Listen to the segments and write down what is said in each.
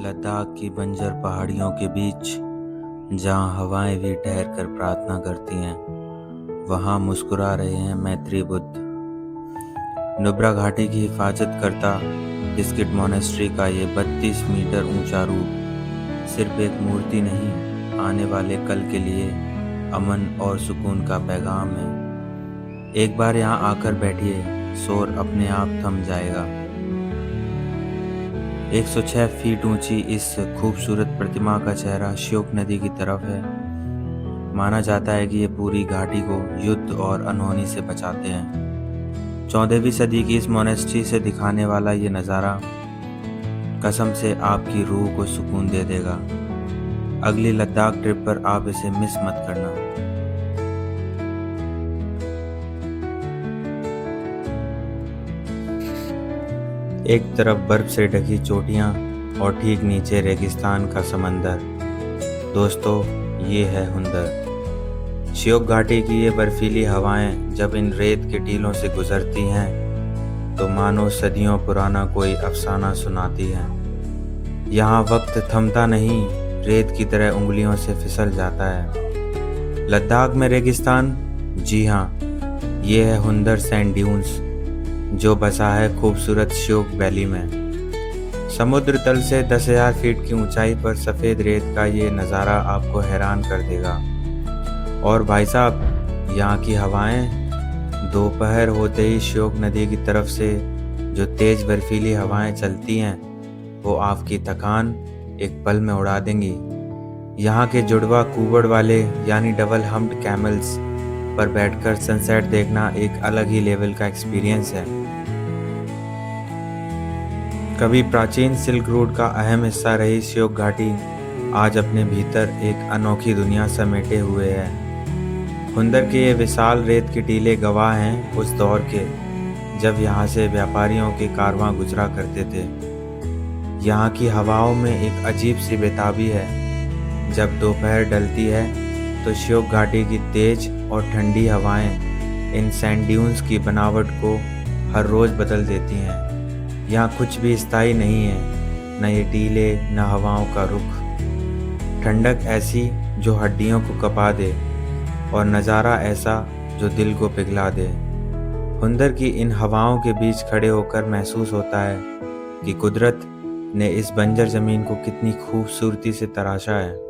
लद्दाख की बंजर पहाड़ियों के बीच जहाँ हवाएं भी ठहर कर प्रार्थना करती हैं, वहाँ मुस्कुरा रहे हैं मैत्री बुद्ध। नुब्रा घाटी की हिफाजत करता बिस्किट मॉनेस्ट्री का ये 32 मीटर ऊंचा रूप सिर्फ एक मूर्ति नहीं, आने वाले कल के लिए अमन और सुकून का पैगाम है। एक बार यहाँ आकर बैठिए, शोर अपने आप थम जाएगा। 106 फीट ऊंची इस खूबसूरत प्रतिमा का चेहरा श्योक नदी की तरफ है। माना जाता है कि ये पूरी घाटी को युद्ध और अनहोनी से बचाते हैं। 14वीं सदी की इस मोनेस्ट्री से दिखाने वाला ये नज़ारा कसम से आपकी रूह को सुकून दे देगा। अगली लद्दाख ट्रिप पर आप इसे मिस मत करना। एक तरफ बर्फ से ढकी चोटियां और ठीक नीचे रेगिस्तान का समंदर। दोस्तों, ये है हुंदर। श्योक घाटी की ये बर्फीली हवाएं जब इन रेत के टीलों से गुजरती हैं तो मानो सदियों पुराना कोई अफसाना सुनाती हैं। यहाँ वक्त थमता नहीं, रेत की तरह उंगलियों से फिसल जाता है। लद्दाख में रेगिस्तान? जी हाँ, ये है हुंदर सैंड ड्यून्स, जो बसा है खूबसूरत श्योक वैली में। समुद्र तल से 10,000 फीट की ऊंचाई पर सफ़ेद रेत का ये नज़ारा आपको हैरान कर देगा। और भाई साहब, यहाँ की हवाएं दोपहर होते ही श्योक नदी की तरफ से जो तेज़ बर्फीली हवाएं चलती हैं वो आपकी थकान एक पल में उड़ा देंगी। यहाँ के जुड़वा कुबड़ वाले यानी डबल हम्प्ड कैमल्स पर बैठकर सनसेट देखना एक अलग ही लेवल का एक्सपीरियंस है। कभी प्राचीन सिल्क रूट का अहम हिस्सा रही श्योक घाटी आज अपने भीतर एक अनोखी दुनिया समेटे हुए है। हुंदर के ये विशाल रेत के टीले गवाह हैं उस दौर के जब यहाँ से व्यापारियों के कारवां गुजरा करते थे। यहाँ की हवाओं में एक अजीब सी बेताबी है। जब दोपहर डलती है तो श्योक घाटी की तेज और ठंडी हवाएं इन सैंड ड्यून्स की बनावट को हर रोज़ बदल देती हैं। यहाँ कुछ भी स्थायी नहीं है, न ये टीले न हवाओं का रुख। ठंडक ऐसी जो हड्डियों को कपा दे और नज़ारा ऐसा जो दिल को पिघला दे। हुंदर की इन हवाओं के बीच खड़े होकर महसूस होता है कि कुदरत ने इस बंजर ज़मीन को कितनी खूबसूरती से तराशा है।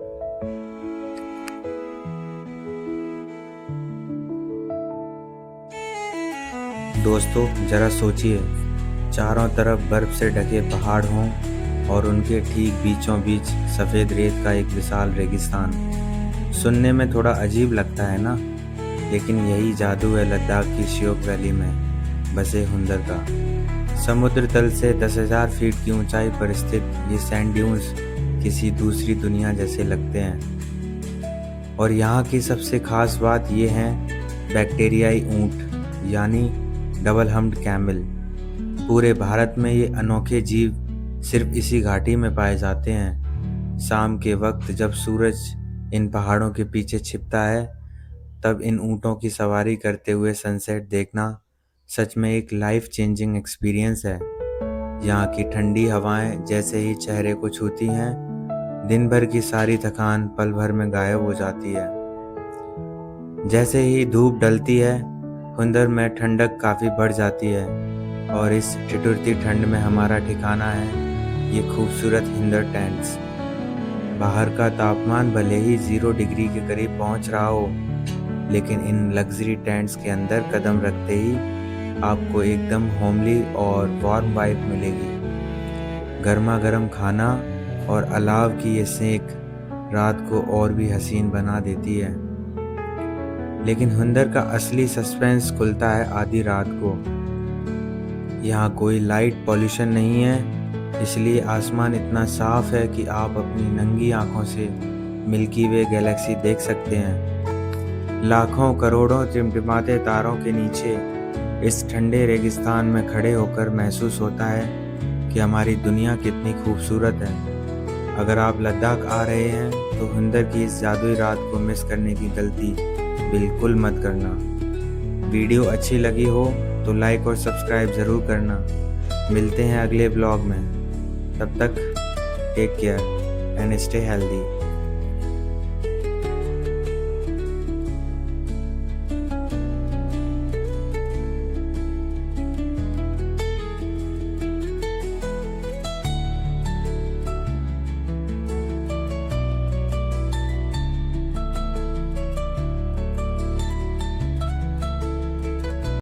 दोस्तों, जरा सोचिए, चारों तरफ बर्फ से ढके पहाड़ हों और उनके ठीक बीचों बीच सफ़ेद रेत का एक विशाल रेगिस्तान। सुनने में थोड़ा अजीब लगता है ना, लेकिन यही जादू है लद्दाख की श्योक वैली में बसे हुंदर का। समुद्र तल से 10,000 फीट की ऊंचाई पर स्थित ये सैंड ड्यून्स किसी दूसरी दुनिया जैसे लगते हैं। और यहाँ की सबसे खास बात ये है बैक्टीरियाई ऊँट यानी डबल हम्प्ड कैमल। पूरे भारत में ये अनोखे जीव सिर्फ इसी घाटी में पाए जाते हैं। शाम के वक्त जब सूरज इन पहाड़ों के पीछे छिपता है तब इन ऊँटों की सवारी करते हुए सनसेट देखना सच में एक लाइफ चेंजिंग एक्सपीरियंस है। यहाँ की ठंडी हवाएं जैसे ही चेहरे को छूती हैं, दिन भर की सारी थकान पल भर में गायब हो जाती है। जैसे ही धूप डलती है, हुंदर में ठंडक काफ़ी बढ़ जाती है और इस ठिठुरती ठंड में हमारा ठिकाना है ये खूबसूरत हुंदर टेंट्स। बाहर का तापमान भले ही 0 डिग्री के करीब पहुंच रहा हो, लेकिन इन लग्जरी टेंट्स के अंदर कदम रखते ही आपको एकदम होमली और वार्म वाइब मिलेगी। गर्मा गर्म खाना और अलाव की ये सेक रात को और भी हसीन बना देती है। लेकिन हुंदर का असली सस्पेंस खुलता है आधी रात को। यहाँ कोई लाइट पॉल्यूशन नहीं है, इसलिए आसमान इतना साफ है कि आप अपनी नंगी आंखों से मिल्की वे गैलेक्सी देख सकते हैं। लाखों करोड़ों टिमटिमाते तारों के नीचे इस ठंडे रेगिस्तान में खड़े होकर महसूस होता है कि हमारी दुनिया कितनी खूबसूरत है। अगर आप लद्दाख आ रहे हैं तो हुंदर की इस जादुई रात को मिस करने की गलती बिल्कुल मत करना। वीडियो अच्छी लगी हो तो लाइक और सब्सक्राइब ज़रूर करना। मिलते हैं अगले ब्लॉग में, तब तक take care and stay healthy.